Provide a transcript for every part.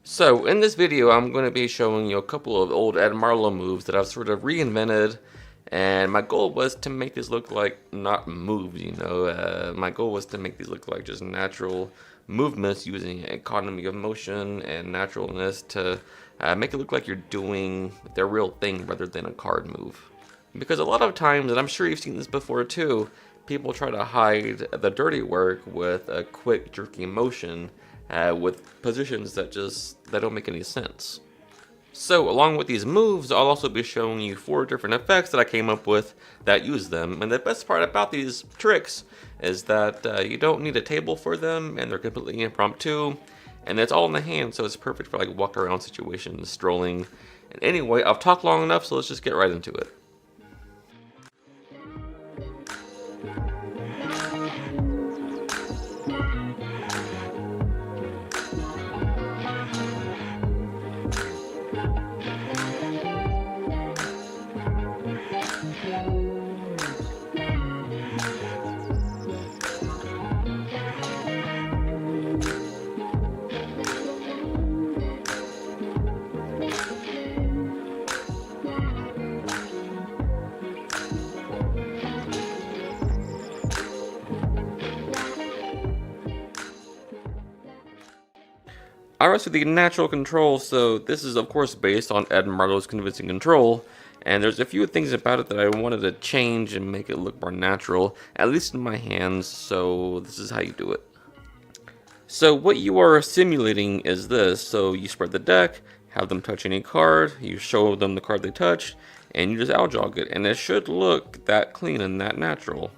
So in this video, I'm going to be showing you a couple of old Ed Marlowe moves that I've sort of reinvented, and my goal was to make these look like not moves, my goal was to make these look like just natural movements using economy of motion and naturalness to make it look like you're doing the real thing rather than a card move. Because a lot of times, and I'm sure you've seen this before too, people try to hide the dirty work with a quick jerky motion with positions that don't make any sense. So along with these moves, I'll also be showing you 4 different effects that I came up with that use them. And the best part about these tricks is that you don't need a table for them, and they're completely impromptu, and it's all in the hand, so it's perfect for like walk around situations, strolling. And anyway, I've talked long enough, so let's just get right into it. Alright, so the natural control, so this is of course based on Ed Marlowe's convincing control, and there's a few things about it that I wanted to change and make it look more natural, at least in my hands, so this is how you do it. So what you are simulating is this, so you spread the deck, have them touch any card, you show them the card they touched, and you just out-jog it, and it should look that clean and that natural.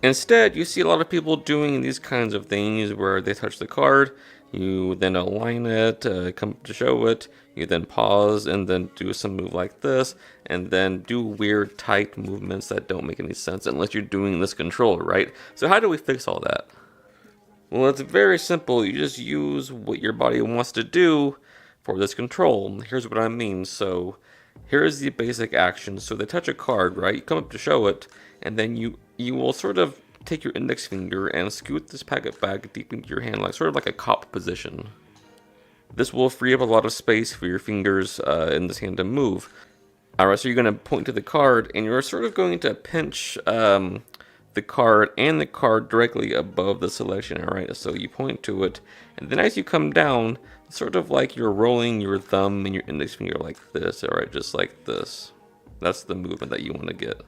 Instead, you see a lot of people doing these kinds of things where they touch the card, you then align it, come to show it, you then pause and then do some move like this, and then do weird tight movements that don't make any sense unless you're doing this control, right? So how do we fix all that? Well, it's very simple. You just use what your body wants to do for this control. Here's what I mean. So here's the basic action. So they touch a card, right? You come up to show it, and then you will sort of take your index finger and scoot this packet back deep into your hand, like sort of like a cop position. This will free up a lot of space for your fingers in this hand to move. Alright, so you're going to point to the card, and you're sort of going to pinch the card and the card directly above the selection. Alright, so you point to it, and then as you come down, sort of like you're rolling your thumb and your index finger like this. Alright, just like this. That's the movement that you want to get.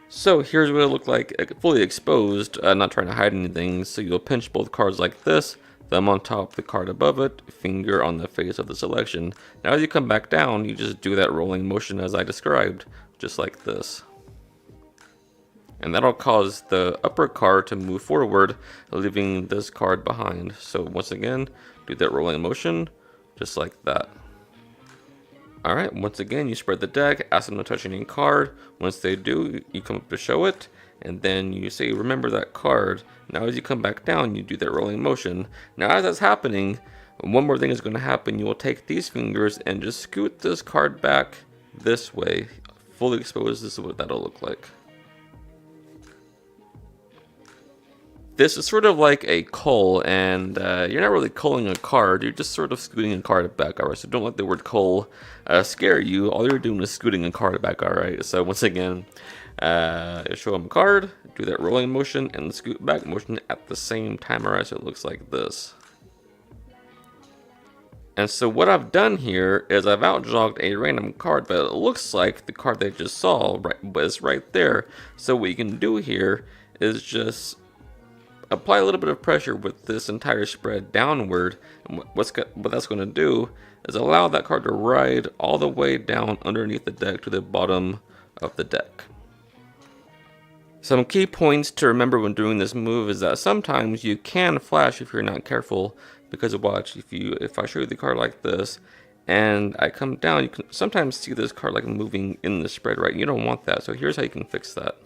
So here's what it looked like fully exposed, not trying to hide anything. So you'll pinch both cards like this, thumb on top, the card above it, finger on the face of the selection. Now as you come back down, you just do that rolling motion as I described, just like this. And that'll cause the upper card to move forward, leaving this card behind. So once again, do that rolling motion, just like that. Alright, once again, you spread the deck, ask them to touch any card. Once they do, you come up to show it, and then you say, remember that card. Now as you come back down, you do that rolling motion. Now as that's happening, one more thing is going to happen. You will take these fingers and just scoot this card back this way. Fully exposed, this is what that'll look like. This is sort of like a cull, and you're not really culling a card, you're just sort of scooting a card back, alright? So don't let the word cull scare you. All you're doing is scooting a card back, alright? So once again, show them a card, do that rolling motion and the scoot back motion at the same time, alright? So it looks like this. And so what I've done here is I've out-jogged a random card, but it looks like the card they just saw was right there. So what you can do here is just apply a little bit of pressure with this entire spread downward, and what that's going to do is allow that card to ride all the way down underneath the deck to the bottom of the deck. Some key points to remember when doing this move is that sometimes you can flash if you're not careful, because watch, if I show you the card like this and I come down, you can sometimes see this card like moving in the spread, right? You don't want that, so here's how you can fix that.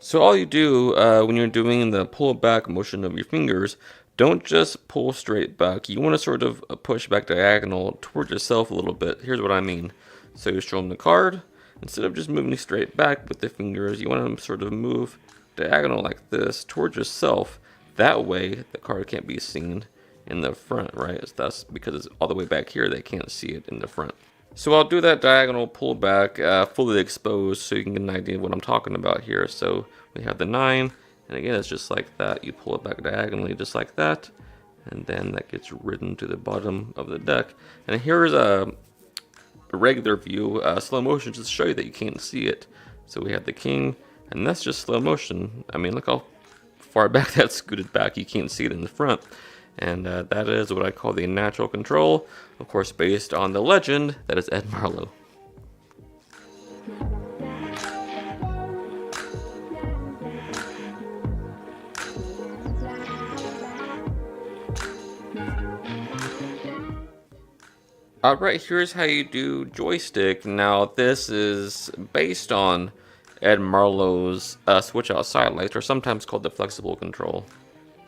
So all you do when you're doing the pull back motion of your fingers, don't just pull straight back. You want to sort of push back diagonal towards yourself a little bit. Here's what I mean. So you show them the card. Instead of just moving straight back with the fingers, you want to sort of move diagonal like this towards yourself. That way the card can't be seen. in the front, right? That's because it's all the way back here, they can't see it in the front. So I'll do that diagonal pull back, fully exposed, so you can get an idea of what I'm talking about here. So we have the 9, and again, it's just like that. You pull it back diagonally just like that, and then that gets ridden to the bottom of the deck. And here's a regular view, slow motion, just to show you that you can't see it. So we have the king, and that's just slow motion. I mean, look how far back that's scooted back. You can't see it in the front. And that is what I call the natural control, of course based on the legend that is Ed Marlowe. Alright, here's how you do joystick. Now this is based on Ed Marlowe's switch out sidelights, or sometimes called the flexible control.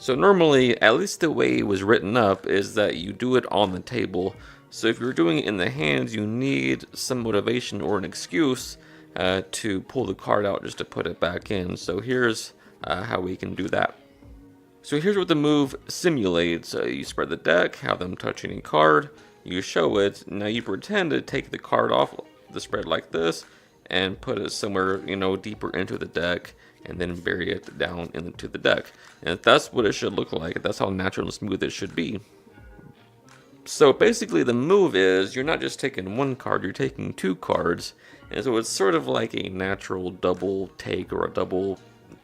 So normally, at least the way it was written up, is that you do it on the table. So if you're doing it in the hands, you need some motivation or an excuse to pull the card out just to put it back in. So here's how we can do that. So here's what the move simulates. You spread the deck, have them touch any card, you show it, now you pretend to take the card off the spread like this, and put it somewhere, deeper into the deck, and then bury it down into the deck. And that's what it should look like. That's how natural and smooth it should be. So basically the move is, you're not just taking one card, you're taking 2 cards. And so it's sort of like a natural double take, or a double,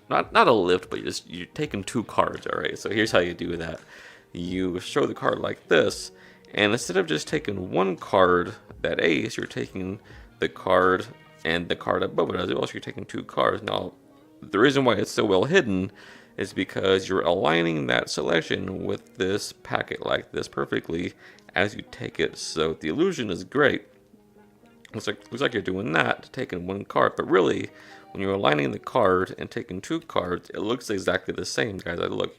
not a lift, but you're taking 2 cards, alright? So here's how you do that. You show the card like this, and instead of just taking one card, that ace, you're taking the card and the card above it as well, so you're taking 2 cards. Now, the reason why it's so well hidden is because you're aligning that selection with this packet like this perfectly as you take it. So the illusion is great. Looks like you're doing that, taking 1 card, but really, when you're aligning the card and taking 2 cards, it looks exactly the same, guys. Look,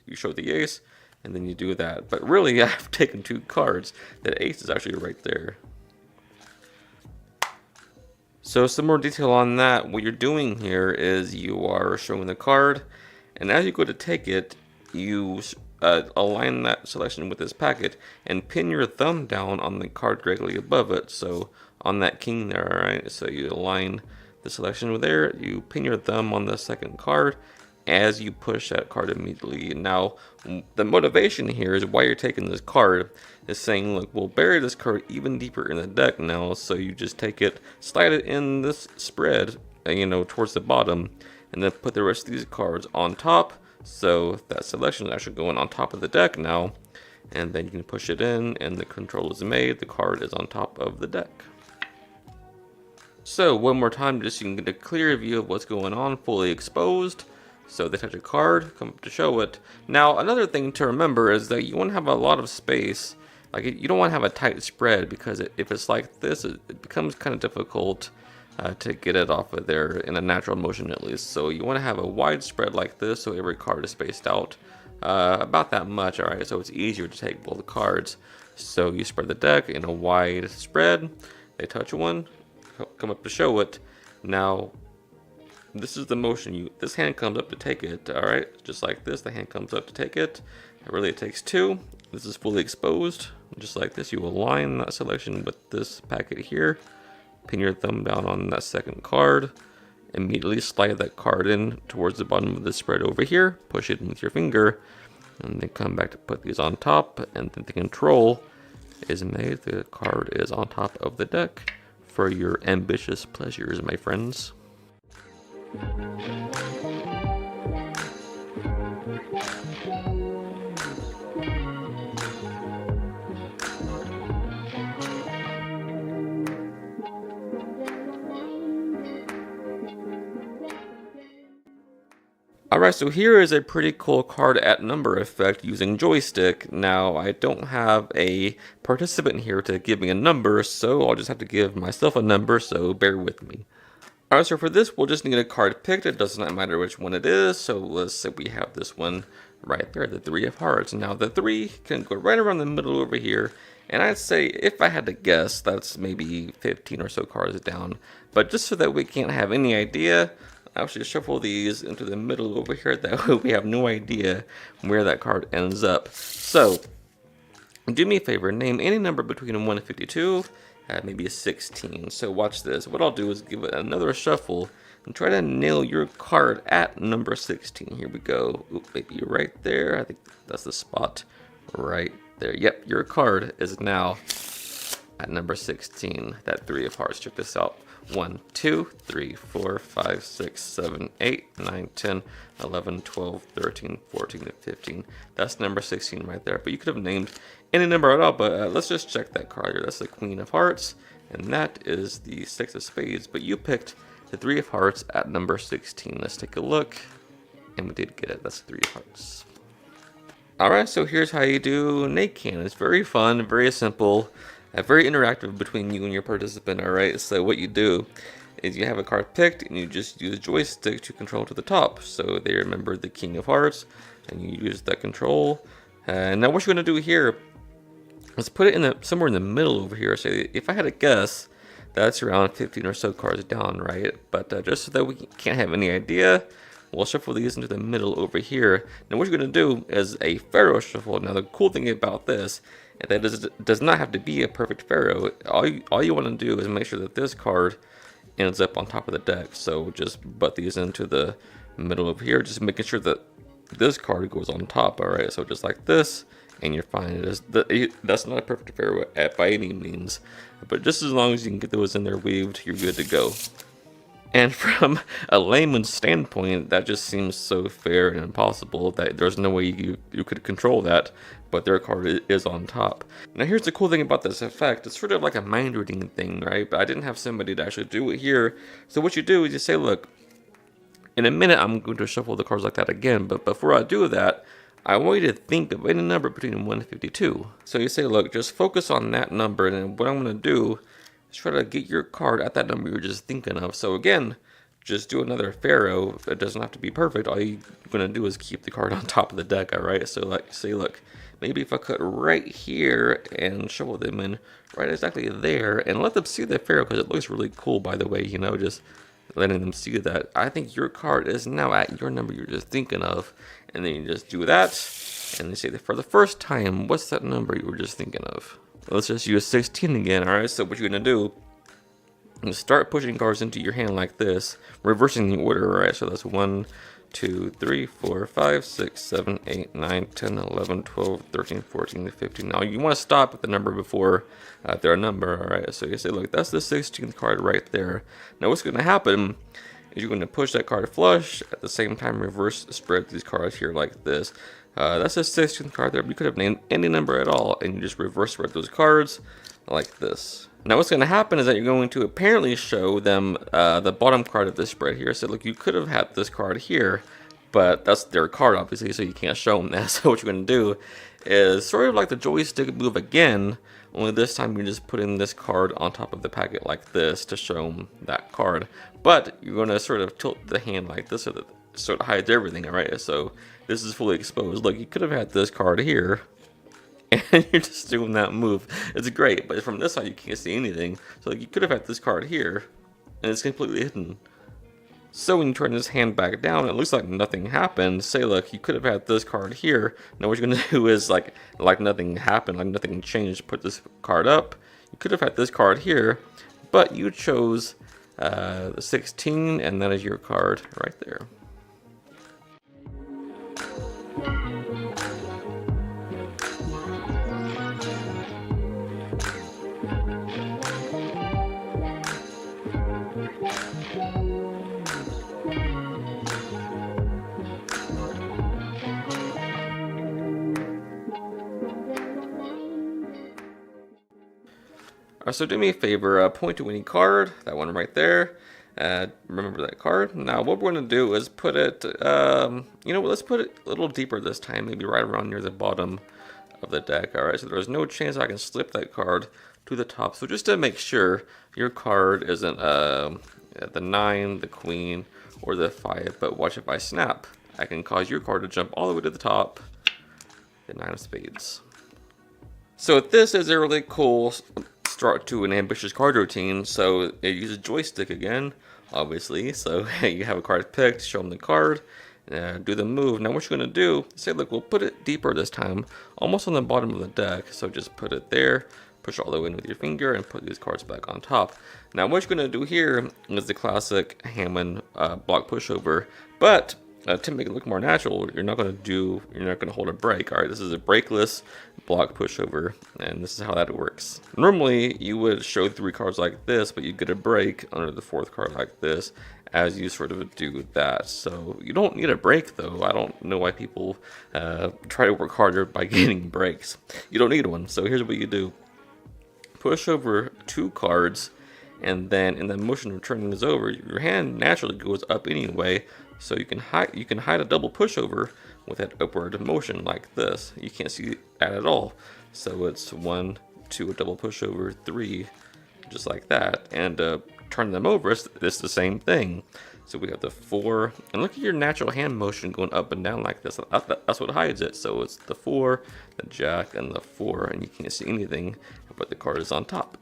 you show the ace, and then you do that. But really, I've taken 2 cards. The ace is actually right there. So some more detail on that. What you're doing here is you are showing the card, and as you go to take it, you align that selection with this packet and pin your thumb down on the card directly above it. So on that king there, alright? So you align the selection there, you pin your thumb on the second card as you push that card immediately. Now, the motivation here is why you're taking this card is saying, look, we'll bury this card even deeper in the deck now. So you just take it, slide it in this spread, towards the bottom, and then put the rest of these cards on top. So that selection is actually going on top of the deck now, and then you can push it in, and the control is made. The card is on top of the deck. So one more time, just so you can get a clear view of what's going on, fully exposed. So they touch a card, come up to show it. Now, another thing to remember is that you want to have a lot of space. Like, you don't want to have a tight spread, because if it's like this, it becomes kind of difficult to get it off of there in a natural motion, at least. So you want to have a wide spread like this, so every card is spaced out about that much, alright? So it's easier to take both cards. So you spread the deck in a wide spread. They touch one, come up to show it. Now, this is the motion. This hand comes up to take it, alright? Just like this, the hand comes up to take it. Really, it takes 2. This is fully exposed. Just like this, you align that selection with this packet here. Pin your thumb down on that second card. Immediately slide that card in towards the bottom of the spread over here. Push it in with your finger. And then come back to put these on top. And then the control is made. The card is on top of the deck for your ambitious pleasures, my friends. Alright, so here is a pretty cool card at number effect using joystick. Now, I don't have a participant here to give me a number, so I'll just have to give myself a number, so bear with me. Alright, so for this, we'll just need a card picked. It does not matter which one it is, so let's say we have this one right there, the 3 of hearts. Now, the 3 can go right around the middle over here, and I'd say, if I had to guess, that's maybe 15 or so cards down. But just so that we can't have any idea, I'll actually shuffle these into the middle over here. That way we have no idea where that card ends up. So Do me a favor, name any number between 1 and 52, maybe a 16. So watch this. What I'll do is give it another shuffle and try to nail your card at number 16. Here we go. Oop, maybe right there. I think that's the spot right there. Yep, your card is now at number 16. That 3 of hearts. Check this out. 1, 2, 3, 4, 5, 6, 7, 8, 9, 10, 11, 12, 13, 14, and 15. That's number 16 right there. But you could have named any number at all. But let's just check that card here. That's the Queen of Hearts. And that is the 6 of Spades. But you picked the 3 of Hearts at number 16. Let's take a look. And we did get it. That's the 3 of Hearts. Alright, so here's how you do Nate Can. It's very fun, very simple. Very interactive between you and your participant, alright? So what you do is you have a card picked and you just use joystick to control to the top. So they remember the King of Hearts and you use that control. And now what you're going to do here is put it in somewhere in the middle over here. So if I had to guess, that's around 15 or so cards down, right? But just so that we can't have any idea, we'll shuffle these into the middle over here. Now what you're going to do is a Pharaoh shuffle. Now the cool thing about this is that it does not have to be a perfect Pharaoh. All you want to do is make sure that this card ends up on top of the deck. So just butt these into the middle over here, just making sure that this card goes on top. Alright, so just like this, and you're fine. That's not a perfect Pharaoh by any means, but just as long as you can get those in there weaved, you're good to go. And from a layman's standpoint, that just seems so fair and impossible that there's no way you could control that, but their card is on top. Now here's the cool thing about this effect. It's sort of like a mind reading thing, right? But I didn't have somebody to actually do it here. So what you do is you say, look, in a minute I'm going to shuffle the cards like that again, but before I do that, I want you to think of any number between 1 and 52. So you say, look, just focus on that number, and what I'm going to do is try to get your card at that number you were just thinking of. So again, just do another Pharaoh. It doesn't have to be perfect. All you're going to do is keep the card on top of the deck, alright? So like, say, look, maybe if I cut right here and shuffle them in right exactly there, and let them see the Pharaoh, because it looks really cool, by the way, you know, just letting them see that. I think your card is now at your number you're just thinking of. And then you just do that, and they say that for the first time, what's that number you were just thinking of? Let's just use 16 again, alright? So what you're going to do is start pushing cards into your hand like this, reversing the order, alright? So that's 1, 2, 3, 4, 5, 6, 7, 8, 9, 10, 11, 12, 13, 14, 15. Now you want to stop at the number before their number, alright? So you say, look, that's the 16th card right there. Now what's going to happen is you're going to push that card flush, at the same time reverse spread these cards here like this. That's the 16th card there, but you could have named any number at all, and you just reverse spread those cards like this. Now what's going to happen is that you're going to apparently show them the bottom card of this spread here. So look, you could have had this card here, but that's their card obviously, so you can't show them that. So what you're going to do is sort of like the joystick move again, only this time you're just putting this card on top of the packet like this to show them that card. But you're going to sort of tilt the hand like this so that it sort of hides everything, alright? So this is fully exposed. Look, you could have had this card here, and you're just doing that move. It's great, but from this side you can't see anything. So like, you could have had this card here, and it's completely hidden. So when you turn this hand back down, it looks like nothing happened. Say, look, you could have had this card here. Now what you're going to do is like nothing happened, like nothing changed. Put this card up. You could have had this card here, but you chose the 16, and that is your card right there. So do me a favor, point to any card, that one right there. Remember that card. Now what we're going to do is put it, you know, let's put it a little deeper this time, maybe right around near the bottom of the deck. Alright, so there's no chance I can slip that card to the top. So just to make sure your card isn't the 9, the Queen, or the 5, but watch, if I snap, I can cause your card to jump all the way to the top, the 9 of Spades. So this is a really cool start to an ambitious card routine. So it uses joystick again, obviously. So you have a card picked, show them the card, do the move. Now what you're going to do, say look, we'll put it deeper this time, almost on the bottom of the deck. So just put it there, push all the way in with your finger, and put these cards back on top. Now what you're going to do here is the classic Hammond block pushover, but to make it look more natural, you're not going to hold a break. All right, this is a breakless block pushover, and this is how that works. Normally you would show 3 cards like this, but you get a break under the 4th card like this as you sort of do that. So you don't need a break though. I don't know why people try to work harder by getting breaks. You don't need one. So here's what you do: push over 2 cards, and then in the motion of turning this over, your hand naturally goes up anyway. So you can hide a double pushover with that upward motion like this. You can't see that at all. So it's 1, 2, a double pushover, 3, just like that. And turn them over, it's the same thing. So we have the 4, and look at your natural hand motion going up and down like this. That's what hides it. So it's the 4, the jack, and the 4, and you can't see anything but the card is on top.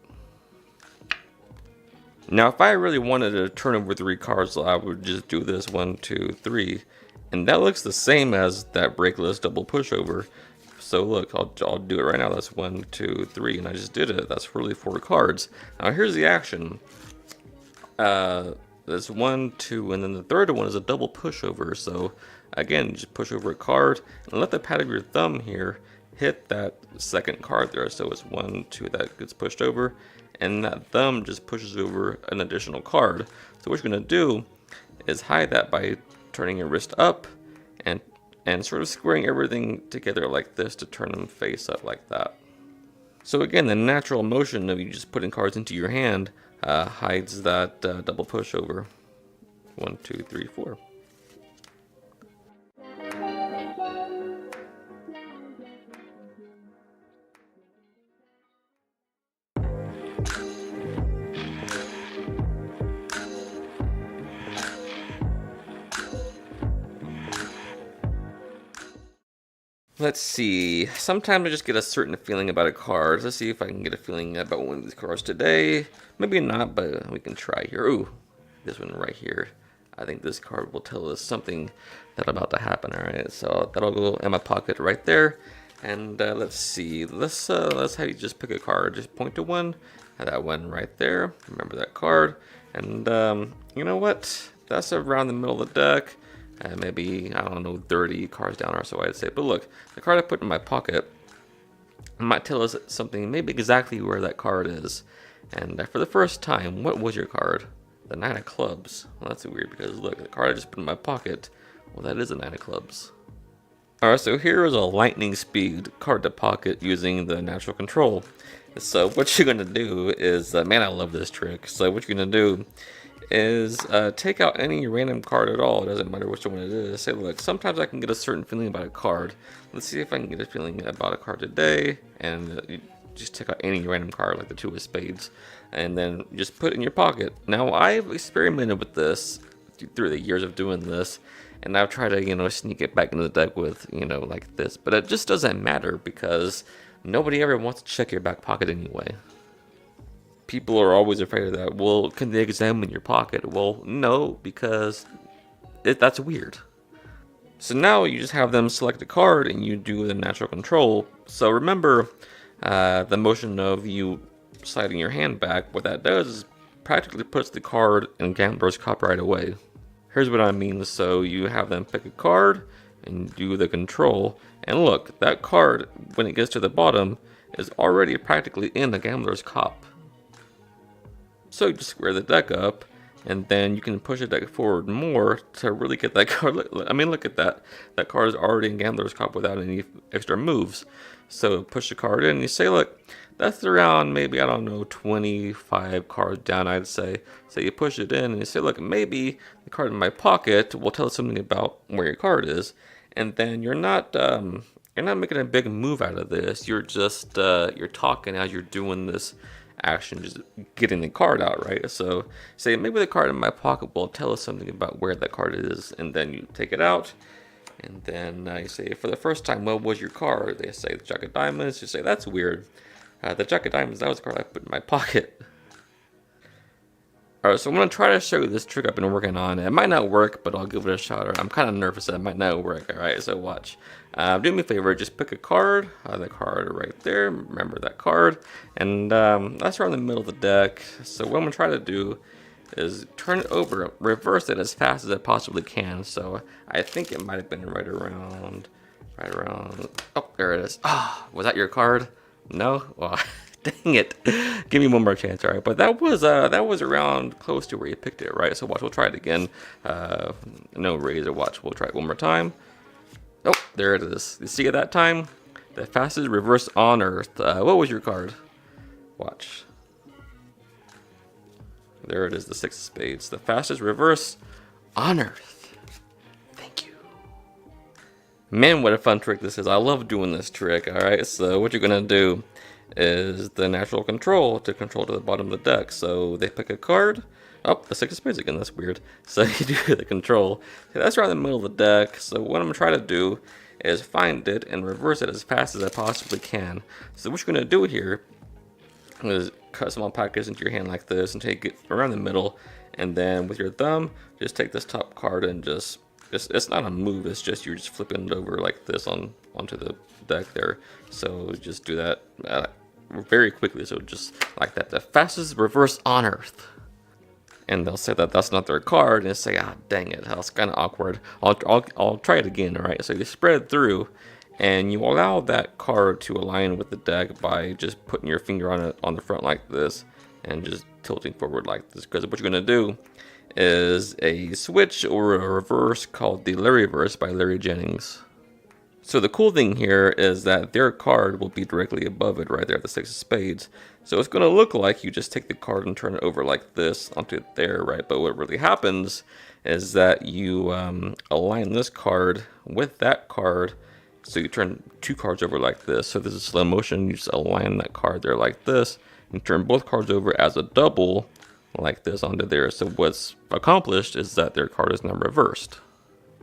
Now if I really wanted to turn over 3 cards, I would just do this 1, 2, 3, and that looks the same as that breakless double pushover. So look, I'll do it right now. That's 1, 2, 3, and I just did it. That's really 4 cards. Now here's the action. There's 1, 2, and then the third one is a double pushover. So again, just push over a card and let the pad of your thumb here hit that second card there. So it's 1, 2 that gets pushed over, and that thumb just pushes over an additional card. So what you're gonna do is hide that by turning your wrist up and sort of squaring everything together like this to turn them face up like that. So again, the natural motion of you just putting cards into your hand hides that double pushover. 1, 2, 3, 4. Let's see. Sometimes I just get a certain feeling about a card. Let's see if I can get a feeling about one of these cards today. Maybe not, but we can try here. Ooh, this one right here. I think this card will tell us something that's about to happen. All right, so that'll go in my pocket right there. And let's see. Let's have you just pick a card. Just point to one. Have that one right there. Remember that card. And you know what? That's around the middle of the deck. Maybe, I don't know, 30 cards down or so I'd say. But look, the card I put in my pocket might tell us something, maybe exactly where that card is. And for the first time, what was your card? The 9 of clubs. Well, that's weird because look, the card I just put in my pocket, well, that is a 9 of clubs. Alright, so here is a lightning speed card to pocket using the natural control. So what you're going to do is, man, I love this trick. So what you're going to do is take out any random card at all. It doesn't matter which one it is. Say, look, sometimes I can get a certain feeling about a card. Let's see if I can get a feeling about a card today. And you just take out any random card, like the 2 of spades, and then just put it in your pocket. Now, I've experimented with this through the years of doing this, and I've tried to, you know, sneak it back into the deck with, you know, like this. But it just doesn't matter because nobody ever wants to check your back pocket anyway. People are always afraid of that. Well, can they examine your pocket? Well, no, because that's weird. So now you just have them select a card and you do the natural control. So remember the motion of you sliding your hand back. What that does is practically puts the card in Gambler's Cup right away. Here's what I mean. So you have them pick a card and do the control. And look, that card, when it gets to the bottom, is already practically in the Gambler's Cup. So you just square the deck up, and then you can push the deck forward more to really get that card. I mean, look at that. That card is already in Gambler's Cup without any extra moves. So push the card in, and you say, look, that's around maybe, I don't know, 25 cards down, I'd say. So you push it in, and you say, look, maybe the card in my pocket will tell us something about where your card is. And then you're not making a big move out of this. You're just you're talking as you're doing this action, just getting the card out, right? So say maybe the card in my pocket will tell us something about where that card is, and then you take it out, and then you say, for the first time, what was your card? They say the Jack of Diamonds. You say, that's weird. The Jack of Diamonds, that was the card I put in my pocket. Alright, so I'm going to try to show you this trick I've been working on. It might not work, but I'll give it a shot. I'm kind of nervous that it might not work. Alright, so watch. Do me a favor, just pick a card. The card right there. Remember that card. And that's around the middle of the deck. So what I'm going to try to do is turn it over, reverse it as fast as I possibly can. So I think it might have been right around, oh, there it is. Ah, was that your card? No? Well, dang it. Give me one more chance, all right? But that was around close to where you picked it, right? So watch, we'll try it again. No razor, watch, we'll try it one more time. Oh, there it is. You see it that time? The fastest reverse on Earth. What was your card? Watch. There it is, the 6 of spades. The fastest reverse on Earth. Thank you. Man, what a fun trick this is. I love doing this trick, alright? So what you're going to do is the natural control to the bottom of the deck. So they pick a card. Oh, the 6 of spades again, that's weird. So you do the control. So that's around the middle of the deck. So what I'm going to try to do is find it and reverse it as fast as I possibly can. So what you're going to do here is cut small packets into your hand like this and take it around the middle, and then with your thumb just take this top card and just it's not a move, it's just you're just flipping it over like this onto the deck there. So just do that very quickly, so just like that. The fastest reverse on Earth. And they'll say that that's not their card, and say, ah, dang it, that's kind of awkward. I'll try it again. All right, so you spread through and you allow that card to align with the deck by just putting your finger on it on the front like this and just tilting forward like this. Because what you're going to do is a switch or a reverse called the Larryverse by Larry Jennings. So the cool thing here is that their card will be directly above it right there at the 6 of spades. So it's going to look like you just take the card and turn it over like this onto there, right? But what really happens is that you align this card with that card. So you turn 2 cards over like this. So this is slow motion. You just align that card there like this and turn both cards over as a double like this onto there. So what's accomplished is that their card is now reversed.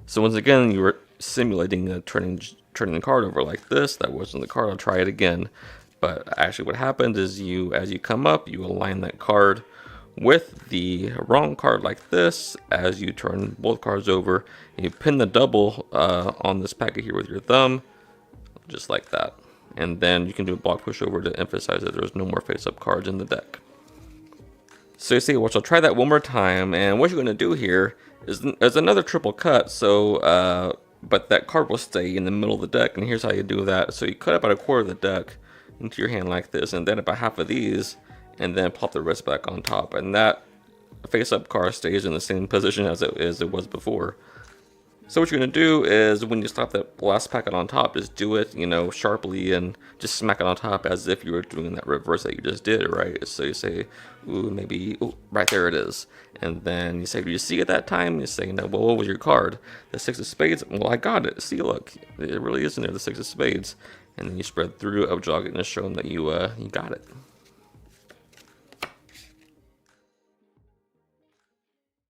So once again, you were simulating turning the card over like this. That wasn't the card. I'll try it again. But actually what happened is as you come up, you align that card with the wrong card like this. As you turn both cards over, and you pin the double on this packet here with your thumb, just like that. And then you can do a block pushover to emphasize that there's no more face-up cards in the deck. So you see, which I'll try that one more time, and what you're going to do here is another triple cut. So but that card will stay in the middle of the deck, and here's how you do that. So you cut about a quarter of the deck into your hand like this, and then about half of these, and then pop the rest back on top, and that face-up card stays in the same position as it was before. So what you're gonna do is when you slap that last packet on top, just do it, you know, sharply and just smack it on top as if you were doing that reverse that you just did, right? So you say, ooh, maybe, ooh, right there it is. And then you say, do you see it that time? You say, no, well, what was your card? The 6 of spades? Well, I got it. See, look, it really is in there, the 6 of spades. And then you spread through, jog it, and just show them that you got it.